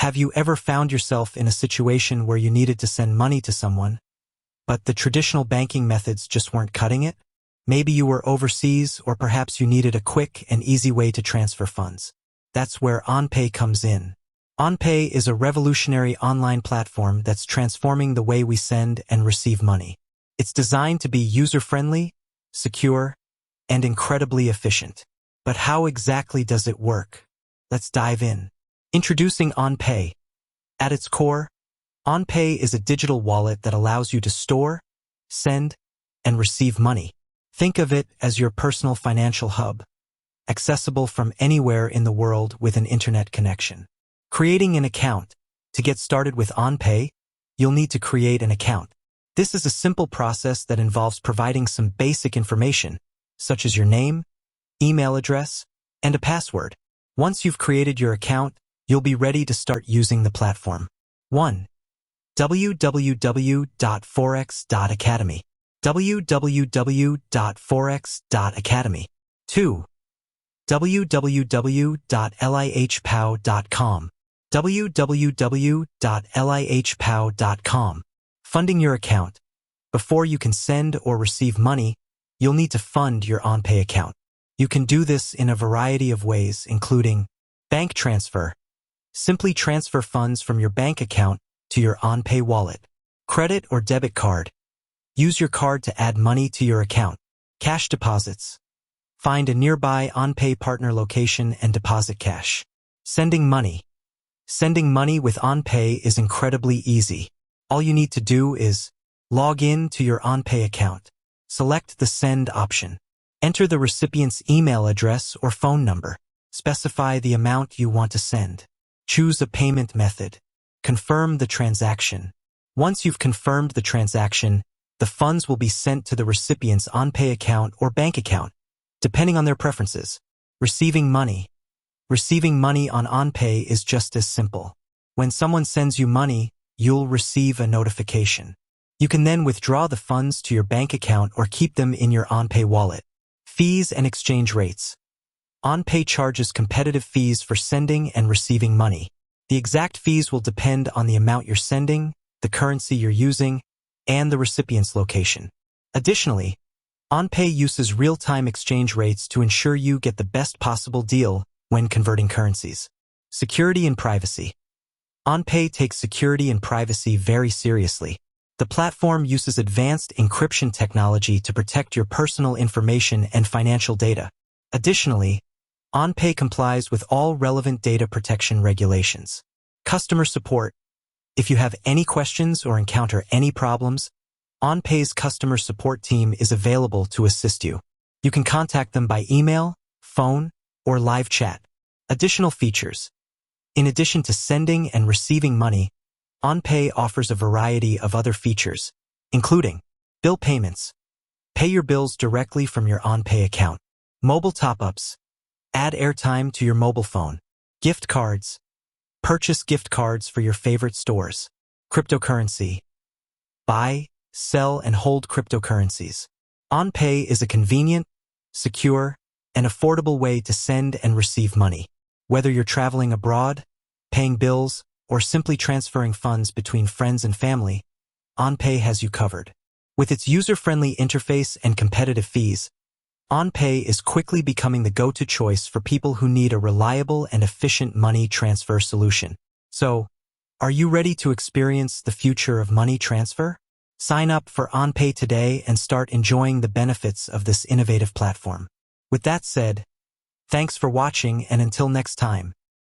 Have you ever found yourself in a situation where you needed to send money to someone, but the traditional banking methods just weren't cutting it? Maybe you were overseas, or perhaps you needed a quick and easy way to transfer funds. That's where OnPay comes in. OnPay is a revolutionary online platform that's transforming the way we send and receive money. It's designed to be user-friendly, secure, and incredibly efficient. But how exactly does it work? Let's dive in. Introducing OnPay. At its core, OnPay is a digital wallet that allows you to store, send, and receive money. Think of it as your personal financial hub, accessible from anywhere in the world with an internet connection. Creating an account. To get started with OnPay, you'll need to create an account. This is a simple process that involves providing some basic information, such as your name, email address, and a password. Once you've created your account, you'll be ready to start using the platform. 1. www.forex.academy. www.forex.academy. 2. www.lihpow.com. www.lihpow.com. Funding your account. Before you can send or receive money, you'll need to fund your OnPay account. You can do this in a variety of ways, including bank transfer. Simply transfer funds from your bank account to your OnPay wallet. Credit or debit card. Use your card to add money to your account. Cash deposits. Find a nearby OnPay partner location and deposit cash. Sending money. Sending money with OnPay is incredibly easy. All you need to do is log in to your OnPay account. Select the Send option. Enter the recipient's email address or phone number. Specify the amount you want to send. Choose a payment method. Confirm the transaction. Once you've confirmed the transaction, the funds will be sent to the recipient's OnPay account or bank account, depending on their preferences. Receiving money. Receiving money on OnPay is just as simple. When someone sends you money, you'll receive a notification. You can then withdraw the funds to your bank account or keep them in your OnPay wallet. Fees and exchange rates. OnPay charges competitive fees for sending and receiving money. The exact fees will depend on the amount you're sending, the currency you're using, and the recipient's location. Additionally, OnPay uses real-time exchange rates to ensure you get the best possible deal when converting currencies. Security and privacy. OnPay takes security and privacy very seriously. The platform uses advanced encryption technology to protect your personal information and financial data. Additionally, OnPay complies with all relevant data protection regulations. Customer support. If you have any questions or encounter any problems, OnPay's customer support team is available to assist you. You can contact them by email, phone, or live chat. Additional features. In addition to sending and receiving money, OnPay offers a variety of other features, including bill payments. Pay your bills directly from your OnPay account. Mobile top-ups. Add airtime to your mobile phone. Gift cards. Purchase gift cards for your favorite stores. Cryptocurrency. Buy, sell, and hold cryptocurrencies. OnPay is a convenient, secure, and affordable way to send and receive money. Whether you're traveling abroad, paying bills, or simply transferring funds between friends and family, OnPay has you covered. With its user-friendly interface and competitive fees, OnPay is quickly becoming the go-to choice for people who need a reliable and efficient money transfer solution. So, are you ready to experience the future of money transfer? Sign up for OnPay today and start enjoying the benefits of this innovative platform. With that said, thanks for watching, and until next time.